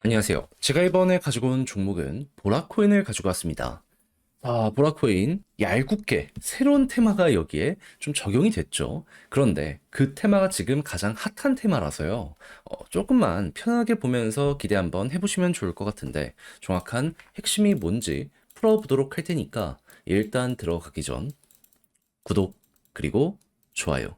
안녕하세요. 제가 이번에 가지고 온 종목은 보라코인을 가지고 왔습니다. 보라코인 얄궂게 새로운 테마가 여기에 좀 적용이 됐죠. 그런데 그 테마가 지금 가장 핫한 테마라서요. 조금만 편하게 보면서 기대 한번 해보시면 좋을 것 같은데 정확한 핵심이 뭔지 풀어보도록 할 테니까 일단 들어가기 전 구독 그리고 좋아요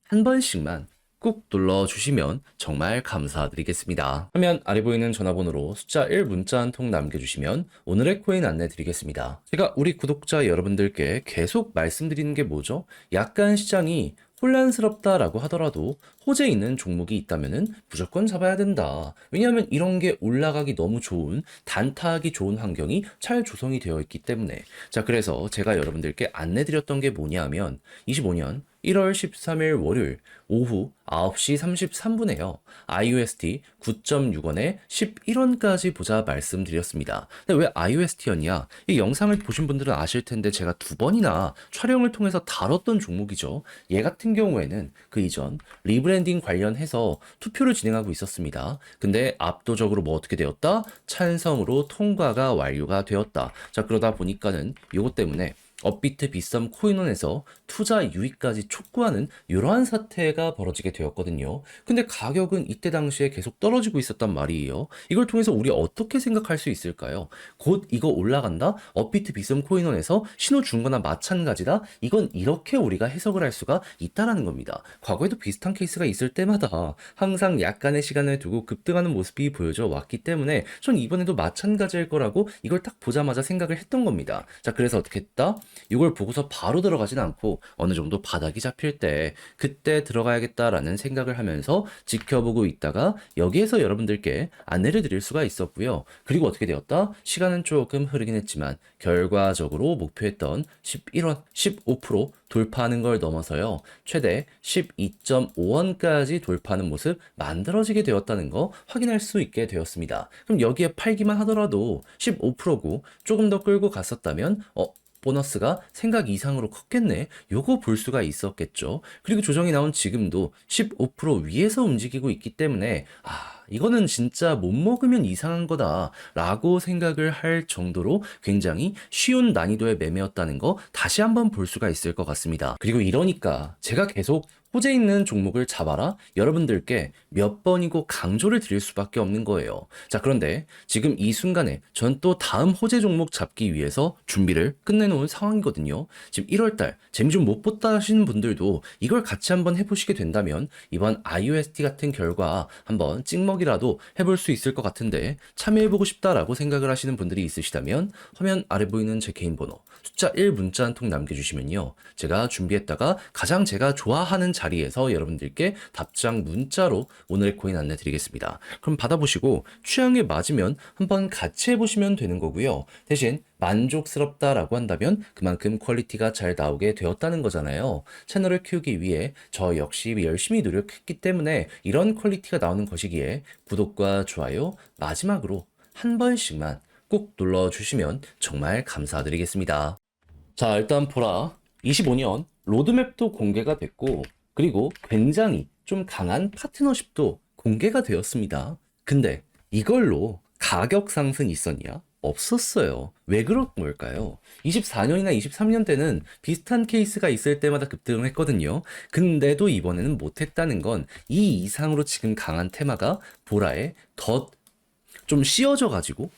한 번씩만 꾹 눌러주시면 정말 감사드리겠습니다. 화면 아래 보이는 전화번호로 숫자 1 문자 한 통 남겨주시면 오늘의 코인 안내 드리겠습니다. 제가 우리 구독자 여러분들께 계속 말씀드리는 게 뭐죠? 약간 시장이 혼란스럽다라고 하더라도 호재 있는 종목이 있다면은 무조건 잡아야 된다. 왜냐하면 이런 게 올라가기 너무 좋은, 단타하기 좋은 환경이 잘 조성이 되어 있기 때문에. 자, 그래서 제가 여러분들께 안내 드렸던 게 뭐냐면 25년 1월 13일 월요일 오후 9시 33분에요. IUST 9.6원에 11원까지 보자 말씀드렸습니다. 근데 왜 IUST였냐? 이 영상을 보신 분들은 아실 텐데 제가 두 번이나 촬영을 통해서 다뤘던 종목이죠. 얘 같은 경우에는 그 이전 리브랜딩 관련해서 투표를 진행하고 있었습니다. 근데 압도적으로 뭐 어떻게 되었다? 찬성으로 통과가 완료가 되었다. 자, 그러다 보니까는 이것 때문에 업비트 비썸 코인원에서 투자 유입까지 촉구하는 이러한 사태가 벌어지게 되었거든요. 근데 가격은 이때 당시에 계속 떨어지고 있었단 말이에요. 이걸 통해서 우리 어떻게 생각할 수 있을까요? 곧 이거 올라간다? 업비트 비썸 코인원에서 신호 준 거나 마찬가지다? 이건 이렇게 우리가 해석을 할 수가 있다라는 겁니다. 과거에도 비슷한 케이스가 있을 때마다 항상 약간의 시간을 두고 급등하는 모습이 보여져 왔기 때문에 전 이번에도 마찬가지일 거라고 이걸 딱 보자마자 생각을 했던 겁니다. 자, 그래서 어떻게 했다? 이걸 보고서 바로 들어가진 않고 어느 정도 바닥이 잡힐 때 그때 들어가야겠다라는 생각을 하면서 지켜보고 있다가 여기에서 여러분들께 안내를 드릴 수가 있었고요. 그리고 어떻게 되었다? 시간은 조금 흐르긴 했지만 결과적으로 목표했던 11원, 15% 돌파하는 걸 넘어서요. 최대 12.5원까지 돌파하는 모습 만들어지게 되었다는 거 확인할 수 있게 되었습니다. 그럼 여기에 팔기만 하더라도 15%고 조금 더 끌고 갔었다면 보너스가 생각 이상으로 컸겠네. 요거 볼 수가 있었겠죠. 그리고 조정이 나온 지금도 15% 위에서 움직이고 있기 때문에 이거는 진짜 못 먹으면 이상한 거다라고 생각을 할 정도로 굉장히 쉬운 난이도의 매매였다는 거 다시 한번 볼 수가 있을 것 같습니다. 그리고 이러니까 제가 계속 호재 있는 종목을 잡아라 여러분들께 몇 번이고 강조를 드릴 수밖에 없는 거예요. 자, 그런데 지금 이 순간에 전 또 다음 호재 종목 잡기 위해서 준비를 끝내놓은 상황이거든요. 지금 1월달 재미 좀 못 봤다 하시는 분들도 이걸 같이 한번 해보시게 된다면 이번 IUST 같은 결과 한번 찍먹이라도 해볼 수 있을 것 같은데 참여해보고 싶다라고 생각을 하시는 분들이 있으시다면 화면 아래 보이는 제 개인 번호 숫자 1 문자 한 통 남겨주시면요. 제가 준비했다가 가장 제가 좋아하는 자리에서 여러분들께 답장 문자로 오늘의 코인 안내 드리겠습니다. 그럼 받아보시고 취향에 맞으면 한번 같이 해보시면 되는 거고요. 대신 만족스럽다라고 한다면 그만큼 퀄리티가 잘 나오게 되었다는 거잖아요. 채널을 키우기 위해 저 역시 열심히 노력했기 때문에 이런 퀄리티가 나오는 것이기에 구독과 좋아요 마지막으로 한 번씩만 꼭 눌러주시면 정말 감사드리겠습니다. 자, 일단 보라. 25년 로드맵도 공개가 됐고, 그리고 굉장히 좀 강한 파트너십도 공개가 되었습니다. 근데 이걸로 가격 상승이 있었냐? 없었어요. 왜 그런 걸까요? 24년이나 23년 때는 비슷한 케이스가 있을 때마다 급등을 했거든요. 근데도 이번에는 못했다는 건 이 이상으로 지금 강한 테마가 보라에 더 좀 씌워져 가지고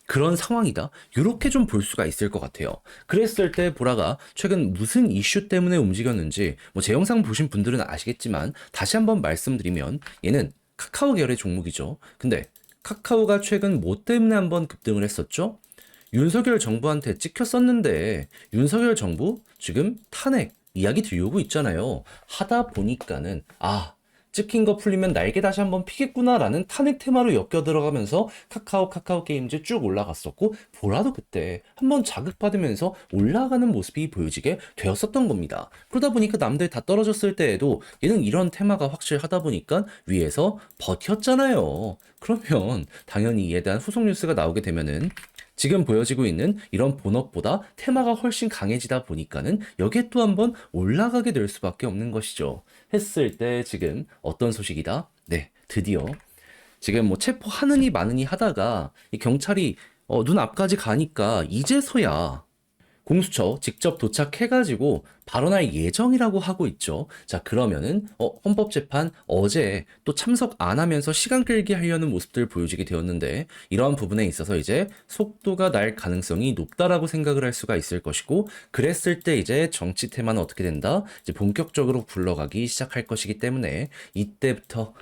그런 상황이다. 이렇게 좀 볼 수가 있을 것 같아요. 그랬을 때 보라가 최근 무슨 이슈 때문에 움직였는지 뭐 제 영상 보신 분들은 아시겠지만 다시 한번 말씀드리면 얘는 카카오 계열의 종목이죠. 근데 카카오가 최근 뭐 때문에 한번 급등을 했었죠? 윤석열 정부한테 찍혔었는데 윤석열 정부 지금 탄핵 이야기 들려오고 있잖아요. 하다 보니까는 찍힌 거 풀리면 날개 다시 한번 피겠구나라는 탄핵 테마로 엮여 들어가면서 카카오 게임즈 쭉 올라갔었고 보라도 그때 한번 자극받으면서 올라가는 모습이 보여지게 되었었던 겁니다. 그러다 보니까 남들 다 떨어졌을 때에도 얘는 이런 테마가 확실하다 보니까 위에서 버텼잖아요. 그러면 당연히 이에 대한 후속 뉴스가 나오게 되면은 지금 보여지고 있는 이런 본업보다 테마가 훨씬 강해지다 보니까는 여기에 또 한번 올라가게 될 수밖에 없는 것이죠. 했을 때 지금 어떤 소식이다? 네, 드디어 지금 뭐 체포하느니 마느니 하다가 이 경찰이 눈 앞까지 가니까 이제서야 공수처 직접 도착해가지고 발언할 예정이라고 하고 있죠. 자, 그러면은 헌법재판 어제 또 참석 안 하면서 시간 끌기 하려는 모습들 보여지게 되었는데 이러한 부분에 있어서 이제 속도가 날 가능성이 높다라고 생각을 할 수가 있을 것이고 그랬을 때 이제 정치 테마는 어떻게 된다? 이제 본격적으로 굴러가기 시작할 것이기 때문에 이때부터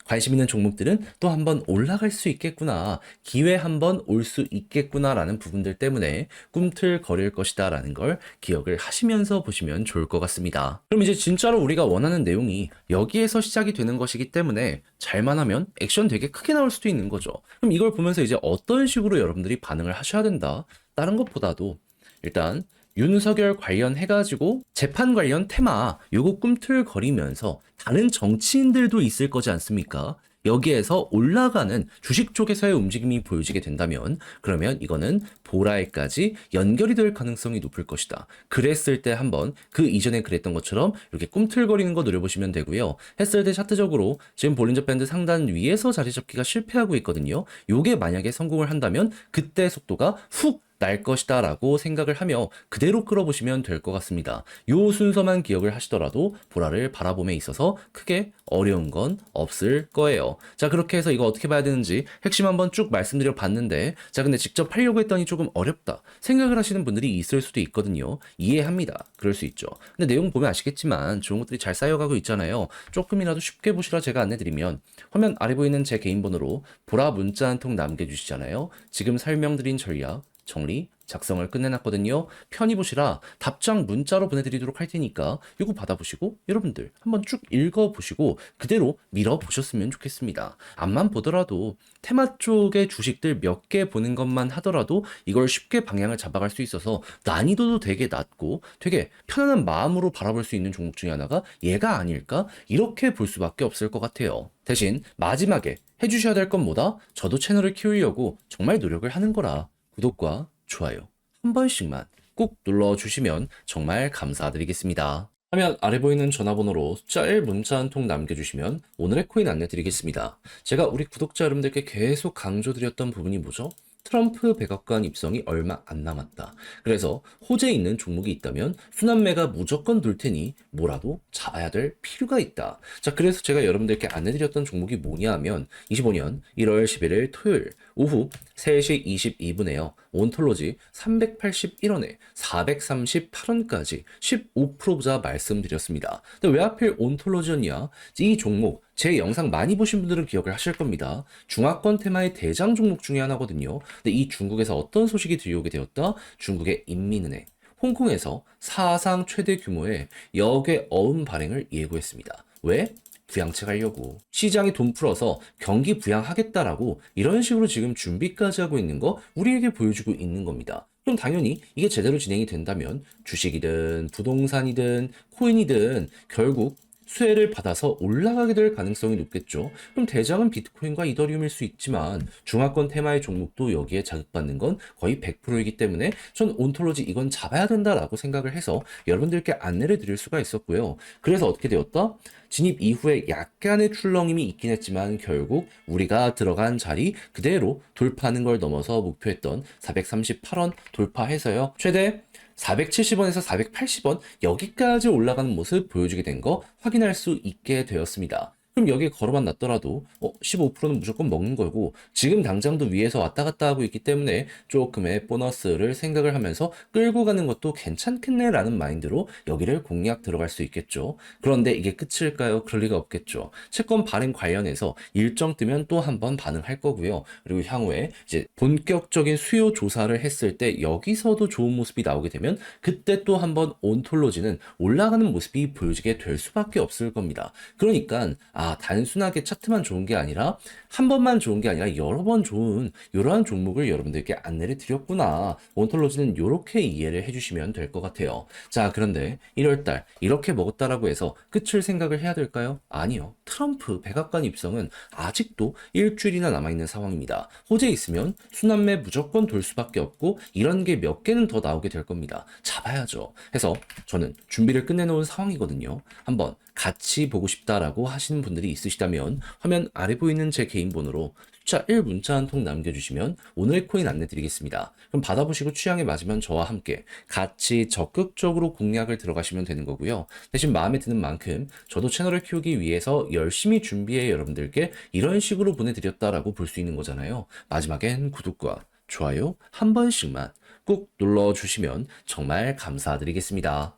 관심 있는 종목들은 또 한번 올라갈 수 있겠구나. 기회 한번 올 수 있겠구나라는 부분들 때문에 꿈틀거릴 것이다라는 걸 기억을 하시면서 보시면 좋을 것 같습니다. 그럼 이제 진짜로 우리가 원하는 내용이 여기에서 시작이 되는 것이기 때문에 잘만 하면 액션 되게 크게 나올 수도 있는 거죠. 그럼 이걸 보면서 이제 어떤 식으로 여러분들이 반응을 하셔야 된다. 다른 것보다도 일단 윤석열 관련해가지고 재판 관련 테마 요거 꿈틀거리면서 다른 정치인들도 있을 거지 않습니까? 여기에서 올라가는 주식 쪽에서의 움직임이 보여지게 된다면 그러면 이거는 보라에까지 연결이 될 가능성이 높을 것이다. 그랬을 때 한번 그 이전에 그랬던 것처럼 이렇게 꿈틀거리는 거 노려보시면 되고요. 했을 때 차트적으로 지금 볼린저 밴드 상단 위에서 자리 잡기가 실패하고 있거든요. 요게 만약에 성공을 한다면 그때 속도가 훅 날 것이다 라고 생각을 하며 그대로 끌어보시면 될 것 같습니다. 요 순서만 기억을 하시더라도 보라를 바라봄에 있어서 크게 어려운 건 없을 거예요. 자, 그렇게 해서 이거 어떻게 봐야 되는지 핵심 한번 쭉 말씀드려 봤는데 자, 근데 직접 하려고 했더니 조금 어렵다 생각을 하시는 분들이 있을 수도 있거든요. 이해합니다. 그럴 수 있죠. 근데 내용 보면 아시겠지만 좋은 것들이 잘 쌓여가고 있잖아요. 조금이라도 쉽게 보시라 제가 안내드리면 화면 아래 보이는 제 개인 번호로 보라 문자 한 통 남겨주시잖아요. 지금 설명드린 전략 정리, 작성을 끝내놨거든요. 편히 보시라 답장 문자로 보내드리도록 할 테니까 이거 받아보시고 여러분들 한번 쭉 읽어보시고 그대로 밀어보셨으면 좋겠습니다. 앞만 보더라도 테마 쪽의 주식들 몇 개 보는 것만 하더라도 이걸 쉽게 방향을 잡아갈 수 있어서 난이도도 되게 낮고 되게 편안한 마음으로 바라볼 수 있는 종목 중에 하나가 얘가 아닐까? 이렇게 볼 수밖에 없을 것 같아요. 대신 마지막에 해주셔야 될 건 뭐다? 저도 채널을 키우려고 정말 노력을 하는 거라 구독과 좋아요 한 번씩만 꼭 눌러주시면 정말 감사드리겠습니다. 화면 아래 보이는 전화번호로 숫자 1 문자 한 통 남겨주시면 오늘의 코인 안내드리겠습니다. 제가 우리 구독자 여러분들께 계속 강조드렸던 부분이 뭐죠? 트럼프 백악관 입성이 얼마 안 남았다. 그래서 호재에 있는 종목이 있다면 순환매가 무조건 돌 테니 뭐라도 잡아야 될 필요가 있다. 자, 그래서 제가 여러분들께 안내드렸던 종목이 뭐냐 하면 25년 1월 11일 토요일 오후 3시 22분에요. 온톨로지 381원에 438원까지 15%자 말씀드렸습니다. 근데 왜 하필 온톨로지였냐? 이 종목 제 영상 많이 보신 분들은 기억을 하실 겁니다. 중화권 테마의 대장 종목 중에 하나거든요. 근데 이 중국에서 어떤 소식이 들려오게 되었다? 중국의 인민은행, 홍콩에서 사상 최대 규모의 역외 어음 발행을 예고했습니다. 왜? 부양책 하려고 시장이 돈 풀어서 경기 부양하겠다라고 이런 식으로 지금 준비까지 하고 있는 거 우리에게 보여주고 있는 겁니다. 그럼 당연히 이게 제대로 진행이 된다면 주식이든 부동산이든 코인이든 결국 수혜를 받아서 올라가게 될 가능성이 높겠죠. 그럼 대장은 비트코인과 이더리움일 수 있지만 중화권 테마의 종목도 여기에 자극받는 건 거의 100%이기 때문에 전 온톨로지 이건 잡아야 된다라고 생각을 해서 여러분들께 안내를 드릴 수가 있었고요. 그래서 어떻게 되었다? 진입 이후에 약간의 출렁임이 있긴 했지만 결국 우리가 들어간 자리 그대로 돌파하는 걸 넘어서 목표했던 438원 돌파해서요. 최대 470원에서 480원 여기까지 올라가는 모습 보여주게 된 거 확인할 수 있게 되었습니다. 그럼 여기에 걸어만 놨더라도 15%는 무조건 먹는 거고 지금 당장도 위에서 왔다 갔다 하고 있기 때문에 조금의 보너스를 생각을 하면서 끌고 가는 것도 괜찮겠네 라는 마인드로 여기를 공략 들어갈 수 있겠죠. 그런데 이게 끝일까요? 그럴 리가 없겠죠. 채권 발행 관련해서 일정 뜨면 또 한 번 반응할 거고요. 그리고 향후에 이제 본격적인 수요 조사를 했을 때 여기서도 좋은 모습이 나오게 되면 그때 또 한 번 온톨로지는 올라가는 모습이 보여지게 될 수밖에 없을 겁니다. 그러니까 단순하게 차트만 좋은 게 아니라 한 번만 좋은 게 아니라 여러 번 좋은 이러한 종목을 여러분들께 안내를 드렸구나. 온톨로지는 이렇게 이해를 해주시면 될 것 같아요. 자, 그런데 1월달 이렇게 먹었다라고 해서 끝을 생각을 해야 될까요? 아니요. 트럼프 백악관 입성은 아직도 일주일이나 남아있는 상황입니다. 호재 있으면 순환매 무조건 돌 수밖에 없고 이런 게 몇 개는 더 나오게 될 겁니다. 잡아야죠. 해서 저는 준비를 끝내놓은 상황이거든요. 한번 같이 보고 싶다라고 하시는 분들 분들이 있으시다면 화면 아래 보이는 제 개인 번호로 숫자 1 문자 한 통 남겨주시면 오늘 코인 안내 드리겠습니다. 그럼 받아보시고 취향에 맞으면 저와 함께 같이 적극적으로 공략을 들어가시면 되는 거고요. 대신 마음에 드는 만큼 저도 채널을 키우기 위해서 열심히 준비해 여러분들께 이런 식으로 보내드렸다라고 볼 수 있는 거잖아요. 마지막엔 구독과 좋아요 한 번씩만 꾹 눌러주시면 정말 감사드리겠습니다.